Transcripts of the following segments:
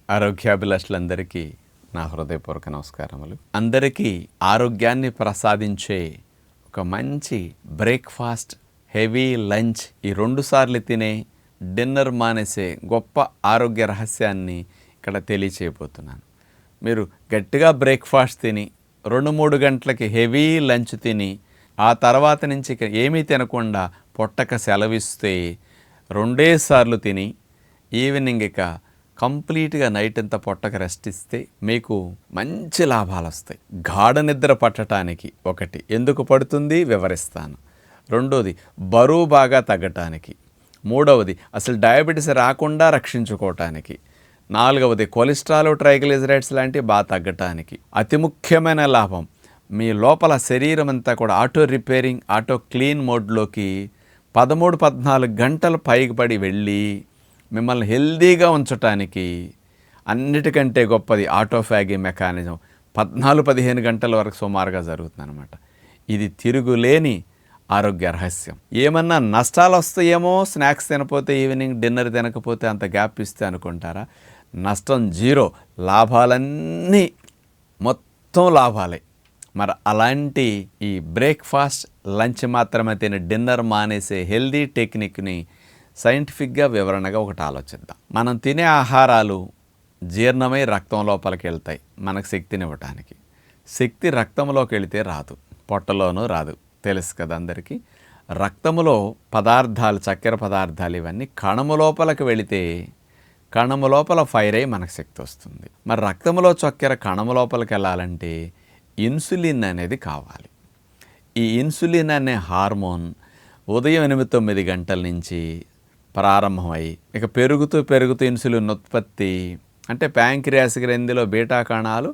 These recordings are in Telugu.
ఆరోగ్యాభిలాషులందరికీ నా హృదయపూర్వక నమస్కారములు. అందరికీ ఆరోగ్యాన్ని ప్రసాదించే ఒక మంచి బ్రేక్ఫాస్ట్, హెవీ లంచ్, ఈ 2 సార్లు తినే డిన్నర్ మానేసే గొప్ప ఆరోగ్య రహస్యాన్ని ఇక్కడ తెలియచేయబోతున్నాను. మీరు గట్టిగా బ్రేక్ఫాస్ట్ తిని 2-3 గంటలకి హెవీ లంచ్ తిని ఆ తర్వాత నుంచి ఏమీ తినకుండా పొట్టక సెలవిస్తే 2 సార్లు తిని ఈవినింగ్ ఇక కంప్లీట్గా నైట్ అంతా పొట్టక రెస్ట్ ఇస్తే మీకు మంచి లాభాలు వస్తాయి. గాఢ నిద్ర పట్టడానికి ఒకటి ఎందుకు పడుతుంది వివరిస్తాను. 2వది బరువు బాగా తగ్గటానికి. 3వది అసలు డయాబెటీస్ రాకుండా రక్షించుకోవటానికి. 4వది కొలెస్ట్రాల్, ట్రైగ్లిజరైడ్స్ లాంటివి బాగా తగ్గటానికి. అతి ముఖ్యమైన లాభం మీ లోపల శరీరం అంతా కూడా ఆటో రిపేరింగ్, ఆటో క్లీన్ మోడ్లోకి 13-14 గంటలు పైకి పడి వెళ్ళి మిమ్మల్ని హెల్దీగా ఉంచటానికి అన్నిటికంటే గొప్పది ఆటోఫాగీ మెకానిజం 14-15 గంటల వరకు సుమారుగా జరుగుతుందన్నమాట. ఇది తిరుగులేని ఆరోగ్య రహస్యం. ఏమన్నా నష్టాలు వస్తాయేమో స్నాక్స్ తినకపోతే, ఈవినింగ్ డిన్నర్ తినకపోతే, అంత గ్యాప్ ఇస్తే అనుకుంటారా? నష్టం 0, లాభాలన్నీ మొత్తం లాభాలే. మరి అలాంటి ఈ బ్రేక్ఫాస్ట్, లంచ్ మాత్రమే తిని డిన్నర్ మానేసే హెల్దీ టెక్నిక్ని సైంటిఫిక్గా వివరణగా ఒకటి ఆలోచిద్దాం. మనం తినే ఆహారాలు జీర్ణమై రక్తం లోపలికి వెళ్తాయి మనకు శక్తినివ్వటానికి. శక్తి రక్తంలోకి వెళితే రాదు, పొట్టలోనూ రాదు, తెలుసు కదా అందరికీ. రక్తములో పదార్థాలు, చక్కెర పదార్థాలు ఇవన్నీ కణము లోపలికి వెళితే కణము లోపల ఫైర్ అయ్యి మనకు శక్తి వస్తుంది. మరి రక్తంలో చక్కెర కణము లోపలికి వెళ్ళాలంటే ఇన్సులిన్ అనేది కావాలి. ఈ ఇన్సులిన్ అనే హార్మోన్ ఉదయం 8-9 గంటల నుంచి ప్రారంభమై ఇక పెరుగుతూ ఇన్సులిన్ ఉత్పత్తి, అంటే ప్యాంక్రియాస్ గ్రంథిలో బీటా కణాలు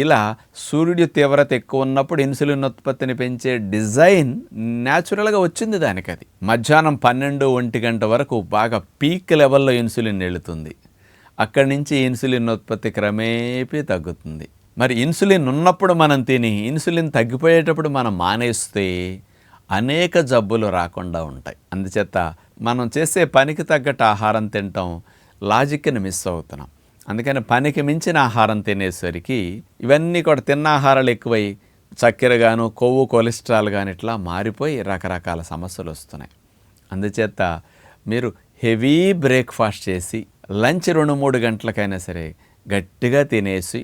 ఇలా సూర్యుడి తీవ్రత ఎక్కువ ఉన్నప్పుడు ఇన్సులిన్ ఉత్పత్తిని పెంచే డిజైన్ న్యాచురల్గా వచ్చింది దానికి. అది మధ్యాహ్నం 12-1 గంట వరకు బాగా పీక్ లెవెల్లో ఇన్సులిన్ వెళుతుంది. అక్కడి నుంచి ఇన్సులిన్ ఉత్పత్తి క్రమేపీ తగ్గుతుంది. మరి ఇన్సులిన్ ఉన్నప్పుడు మనం తిని ఇన్సులిన్ తగ్గిపోయేటప్పుడు మనం మానేస్తే అనేక జబ్బులు రాకుండా ఉంటాయి. అందుచేత మనం చేసే పనికి తగ్గట్టు ఆహారం తినటం లాజిక్ని మిస్ అవుతున్నాం. అందుకని పనికి మించిన ఆహారం తినేసరికి ఇవన్నీ కూడా తిన్న ఆహారాలు ఎక్కువై చక్కెర గాను, కొవ్వు, కొలెస్ట్రాల్ కానీ ఇట్లా మారిపోయి రకరకాల సమస్యలు వస్తున్నాయి. అందుచేత మీరు హెవీ బ్రేక్ఫాస్ట్ చేసి లంచ్ 2-3 గంటలకైనా సరే గట్టిగా తినేసి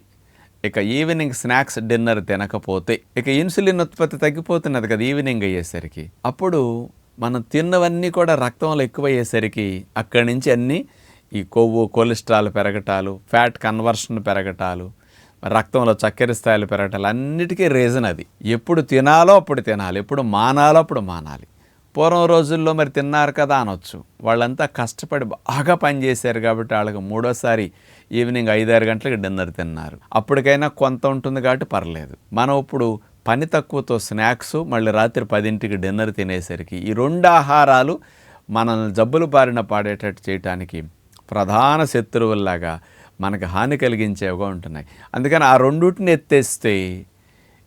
ఇక ఈవినింగ్ స్నాక్స్, డిన్నర్ తినకపోతే ఇక ఇన్సులిన్ ఉత్పత్తి తగ్గిపోతున్నది కదా ఈవినింగ్ అయ్యేసరికి. అప్పుడు మనం తిన్నవన్నీ కూడా రక్తంలో ఎక్కువయ్యేసరికి అక్కడి నుంచి అన్నీ ఈ కొవ్వు, కొలెస్ట్రాల్ పెరగటాలు, ఫ్యాట్ కన్వర్షన్ పెరగటాలు, రక్తంలో చక్కెర స్థాయిలు పెరగటాలు అన్నిటికీ రీజన్ అది. ఎప్పుడు తినాలో అప్పుడు తినాలి, ఎప్పుడు మానాలో అప్పుడు మానాలి. పూర్వం రోజుల్లో మరి తిన్నారు కదా అనొచ్చు. వాళ్ళంతా కష్టపడి బాగా పనిచేశారు కాబట్టి వాళ్ళకి 3వసారి ఈవినింగ్ 5-6 గంటలకు డిన్నర్ తిన్నారు. అప్పటికైనా కొంత ఉంటుంది కాబట్టి పర్లేదు. మనం ఇప్పుడు పని తక్కువతో స్నాక్స్, మళ్ళీ రాత్రి 10ంటికి డిన్నర్ తినేసరికి ఈ 2 ఆహారాలు మనల్ని జబ్బులు బారిన పాడేటట్టు చేయడానికి ప్రధాన శత్రువుల్లాగా మనకు హాని కలిగించేవిగా ఉంటున్నాయి. అందుకని ఆ 2టిని ఎత్తేస్తే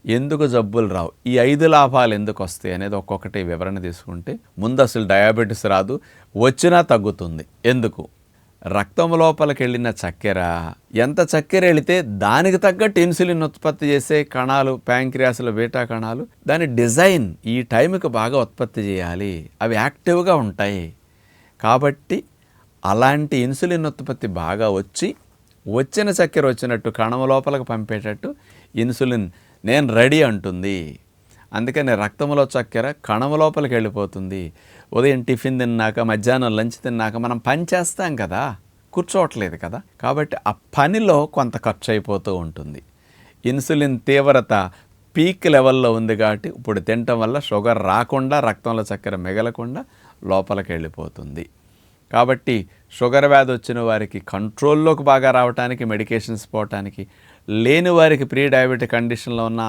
ఎందుకు జబ్బులు రావు, ఈ 5 లాభాలు ఎందుకు వస్తాయి అనేది ఒక్కొక్కటి వివరణ తీసుకుంటే, ముందు అసలు డయాబెటీస్ రాదు, వచ్చినా తగ్గుతుంది. ఎందుకు? రక్తం లోపలికి వెళ్ళిన చక్కెర, ఎంత చక్కెర వెళితే దానికి తగ్గట్టు ఇన్సులిన్ ఉత్పత్తి చేసే కణాలు, ప్యాంక్రియాస్లో బీటా కణాలు, దాని డిజైన్ ఈ టైంకి బాగా ఉత్పత్తి చేయాలి, అవి యాక్టివ్గా ఉంటాయి. కాబట్టి అలాంటి ఇన్సులిన్ ఉత్పత్తి బాగా వచ్చిన చక్కెర వచ్చినట్టు కణం లోపలికి పంపేటట్టు ఇన్సులిన్ నేను రెడీ అంటుంది. అందుకని రక్తంలో చక్కెర కణం లోపలికి వెళ్ళిపోతుంది. ఉదయం టిఫిన్ తిన్నాక, మధ్యాహ్నం లంచ్ తిన్నాక మనం పని చేస్తాం కదా, కూర్చోవట్లేదు కదా. కాబట్టి ఆ పనిలో కొంత ఖర్చు అయిపోతూ ఉంటుంది. ఇన్సులిన్ తీవ్రత పీక్ లెవెల్లో ఉంది కాబట్టి ఇప్పుడు తినటం వల్ల షుగర్ రాకుండా, రక్తంలో చక్కెర మిగలకుండా లోపలికి వెళ్ళిపోతుంది. కాబట్టి షుగర్ వ్యాధి వచ్చిన వారికి కంట్రోల్లోకి బాగా రావడానికి, మెడికేషన్స్ పోవటానికి, లేని వారికి ప్రీ డయాబెటిక్ కండిషన్లో ఉన్న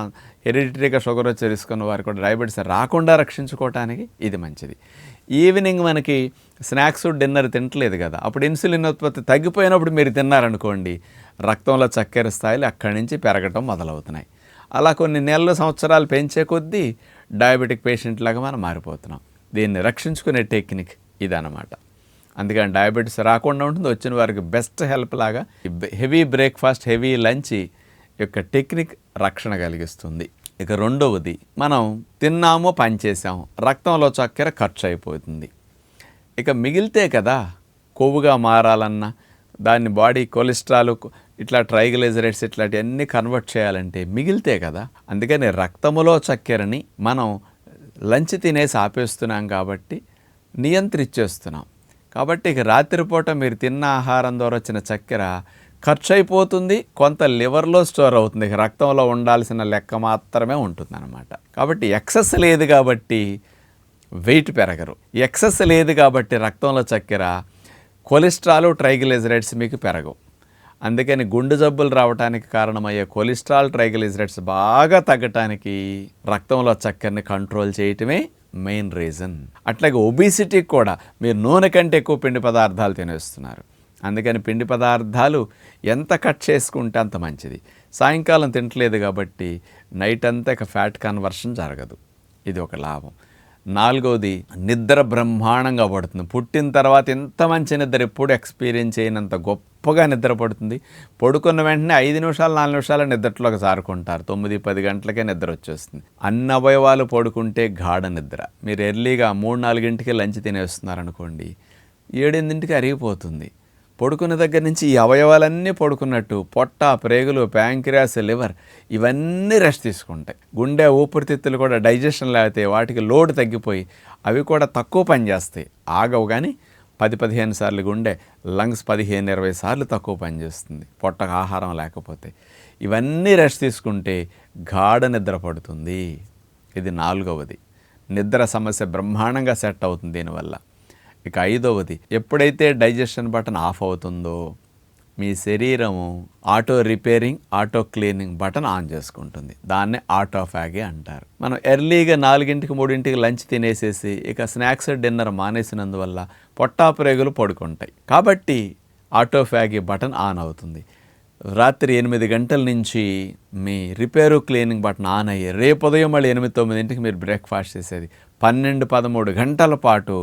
హెరిడిటరీగా షుగర్ వచ్చి తీసుకున్న వారికి కూడా డయాబెటీస్ రాకుండా రక్షించుకోవటానికి ఇది మంచిది. ఈవినింగ్ మనకి స్నాక్స్, డిన్నర్ తినట్లేదు కదా, అప్పుడు ఇన్సులిన్ ఉత్పత్తి తగ్గిపోయినప్పుడు మీరు తిన్నారనుకోండి, రక్తంలో చక్కెర స్థాయిలు అక్కడి నుంచి పెరగటం మొదలవుతున్నాయి. అలా కొన్ని నెలలు, సంవత్సరాలు పెంచే కొద్దీ డయాబెటిక్ పేషెంట్ లాగా మనం మారిపోతున్నాం. దీన్ని రక్షించుకునే టెక్నిక్ ఇదన్నమాట. అందుకని డయాబెటీస్ రాకుండా ఉంటుంది. వచ్చిన వారికి బెస్ట్ హెల్ప్ లాగా హెవీ బ్రేక్ఫాస్ట్, హెవీ లంచ్ యొక్క టెక్నిక్ రక్షణ కలిగిస్తుంది. ఇక రెండవది, మనం తిన్నామో పనిచేసాము, రక్తంలో చక్కెర ఖర్చు అయిపోతుంది. ఇక మిగిలితే కదా కొవ్వుగా మారాలన్నా, దాన్ని బాడీ కొలెస్ట్రాల్ ఇట్లా ట్రైగ్లిజరైడ్స్ ఇట్లాంటివన్నీ కన్వర్ట్ చేయాలంటే మిగిలితే కదా. అందుకని రక్తములో చక్కెరని మనం లంచ్ తినేసి ఆపేస్తున్నాం కాబట్టి నియంత్రించేస్తున్నాం. కాబట్టి ఇక రాత్రిపూట మీరు తిన్న ఆహారం ద్వారా వచ్చిన చక్కెర ఖర్చు అయిపోతుంది, కొంత లివర్లో స్టోర్ అవుతుంది. ఇక రక్తంలో ఉండాల్సిన లెక్క మాత్రమే ఉంటుందన్నమాట. కాబట్టి ఎక్సెస్ లేదు కాబట్టి వెయిట్ పెరగరు, ఎక్సెస్ లేదు కాబట్టి రక్తంలో చక్కెర, కొలెస్ట్రాల్, ట్రైగ్లిజరైడ్స్ మీకు పెరగవు. అందుకని గుండె జబ్బులు రావడానికి కారణమయ్యే కొలెస్ట్రాల్, ట్రైగ్లిజరైడ్స్ బాగా తగ్గటానికి రక్తంలో చక్కెరని కంట్రోల్ చేయటమే మెయిన్ రీజన్. అట్లాగే ఒబిసిటీకి కూడా మీరు నూనె కంటే ఎక్కువ పిండి పదార్థాలు తినేస్తున్నారు. అందుకని పిండి పదార్థాలు ఎంత కట్ చేసుకుంటే అంత మంచిది. సాయంకాలం తినట్లేదు కాబట్టి నైట్ అంతా ఇక ఫ్యాట్ కన్వర్షన్ జరగదు. ఇది ఒక లాభం. నాలుగవది, నిద్ర బ్రహ్మాండంగా పడుతుంది. పుట్టిన తర్వాత ఎంత మంచి నిద్ర ఎప్పుడు ఎక్స్పీరియన్స్ అయినంత గొప్పగా నిద్ర పడుతుంది. పడుకున్న వెంటనే 5 నిమిషాలు 4 నిమిషాలు నిద్రలోకి జారుకుంటారు. 9-10 గంటలకే నిద్ర వచ్చేస్తుంది. అన్ని అవయవాలు పడుకుంటే గాఢ నిద్ర. మీరు ఎర్లీగా 3-4 గంటలకి లంచ్ తినేస్తున్నారనుకోండి, 7-8 అరిగిపోతుంది. పడుకున్న దగ్గర నుంచి ఈ అవయవాలన్నీ పడుకున్నట్టు పొట్ట, ప్రేగులు, ప్యాంక్రియాస్, లివర్ ఇవన్నీ రెస్ట్ తీసుకుంటాయి. గుండె, ఊపిరితిత్తులు కూడా డైజెషన్ లేకపోతే వాటికి లోడ్ తగ్గిపోయి అవి కూడా తక్కువ పనిచేస్తాయి. ఆగవు. కానీ 10-15 సార్లు గుండె, లంగ్స్ 15-20 సార్లు తక్కువ పనిచేస్తుంది పొట్టకు ఆహారం లేకపోతే. ఇవన్నీ రెస్ట్ తీసుకుంటే గాఢ నిద్ర పడుతుంది. ఇది నాలుగవది. నిద్ర సమస్య బ్రహ్మాండంగా సెట్ అవుతుంది దీనివల్ల. ఇక ఐదవది, ఎప్పుడైతే డైజెషన్ బటన్ ఆఫ్ అవుతుందో మీ శరీరము auto repairing, auto cleaning button on చేసుకుంటుంది. దాన్నే ఆటోఫాగే అంటారు. మనం ఎర్లీగా 4-3 లంచ్ తినేసేసి ఇక స్నాక్స్, డిన్నర్ మానేసినందువల్ల పొట్టా ప్రేగులు పడుకుంటాయి. కాబట్టి ఆటోఫాగే బటన్ ఆన్ అవుతుంది. రాత్రి 8 గంటల నుంచి మీ రిపేరు, క్లీనింగ్ బటన్ ఆన్ అయ్యి రేపు ఉదయం మళ్ళీ 8-9 మీరు బ్రేక్ఫాస్ట్ చేసేది 12-13 గంటల పాటు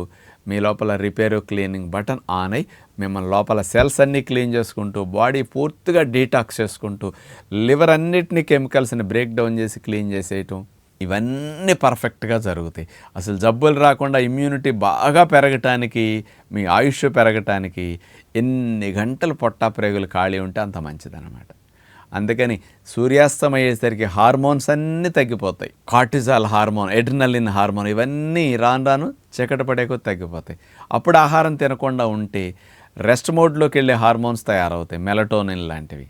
మీ లోపల రిపేరు, క్లీనింగ్ బటన్ ఆన్ అయ్యి మిమ్మల్ని లోపల సెల్స్ అన్నీ క్లీన్ చేసుకుంటూ, బాడీ పూర్తిగా డీటాక్స్ చేసుకుంటూ, లివర్ అన్నిటినీ కెమికల్స్ని బ్రేక్ డౌన్ చేసి క్లీన్ చేసేయటం, ఇవన్నీ పర్ఫెక్ట్గా జరుగుతాయి. అసలు జబ్బులు రాకుండా ఇమ్యూనిటీ బాగా పెరగటానికి, మీ ఆయుష్ పెరగటానికి ఎన్ని గంటలు పొట్టా ప్రేగులు ఖాళీ ఉంటే అంత మంచిదన్నమాట. అందుకని సూర్యాస్తమయ్యేసరికి హార్మోన్స్ అన్నీ తగ్గిపోతాయి. కార్టిజాల్ హార్మోన్, ఎడ్రినలిన్ హార్మోన్ ఇవన్నీ రాను చీకటి పడేకొ తగ్గిపోతాయి. అప్పుడు ఆహారం తినకుండా ఉంటే రెస్ట్ మోడ్లోకి వెళ్ళే హార్మోన్స్ తయారవుతాయి, మెలటోనిన్ లాంటివి.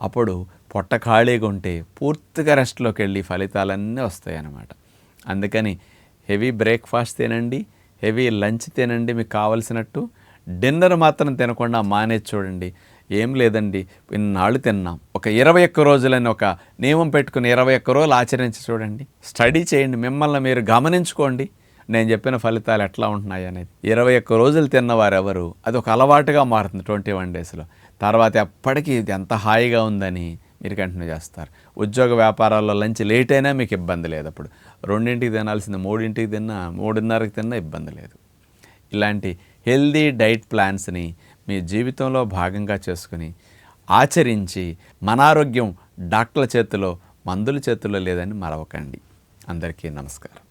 అప్పుడు పొట్ట ఖాళీగా ఉంటే పూర్తిగా రెస్ట్లోకి వెళ్ళి ఫలితాలన్నీ వస్తాయి అన్నమాట. అందుకని హెవీ బ్రేక్ఫాస్ట్ తినండి, హెవీ లంచ్ తినండి మీకు కావలసినట్టు. డిన్నర్ మాత్రం తినకుండా మానేసి చూడండి. ఏం లేదండి, ఇన్నాళ్ళు తిన్నాం, ఒక 21 రోజులని ఒక నియమం పెట్టుకుని 21 రోజులు ఆచరించి చూడండి. స్టడీ చేయండి, మిమ్మల్ని మీరు గమనించుకోండి నేను చెప్పిన ఫలితాలు ఎట్లా ఉంటున్నాయి అనేది. 21 రోజులు తిన్నవారెవరు అది ఒక అలవాటుగా మారుతుంది 21 డేస్లో. తర్వాత ఎప్పటికీ ఇది ఎంత హాయిగా ఉందని మీరు కంటిన్యూ చేస్తారు. ఉద్యోగ వ్యాపారాల్లో లంచ్ లేట్ అయినా మీకు ఇబ్బంది లేదు. అప్పుడు 2ంటికి తినాల్సింది 3ంటికి తిన్నా, 3:30కి తిన్నా ఇబ్బంది లేదు. ఇలాంటి హెల్దీ డైట్ ప్లాన్స్ని మీ జీవితంలో భాగంగా చేసుకుని ఆచరించి మన ఆరోగ్యం డాక్టర్ల చేతిలో, మందుల చేతిలో లేదని మరవకండి. అందరికీ నమస్కారం.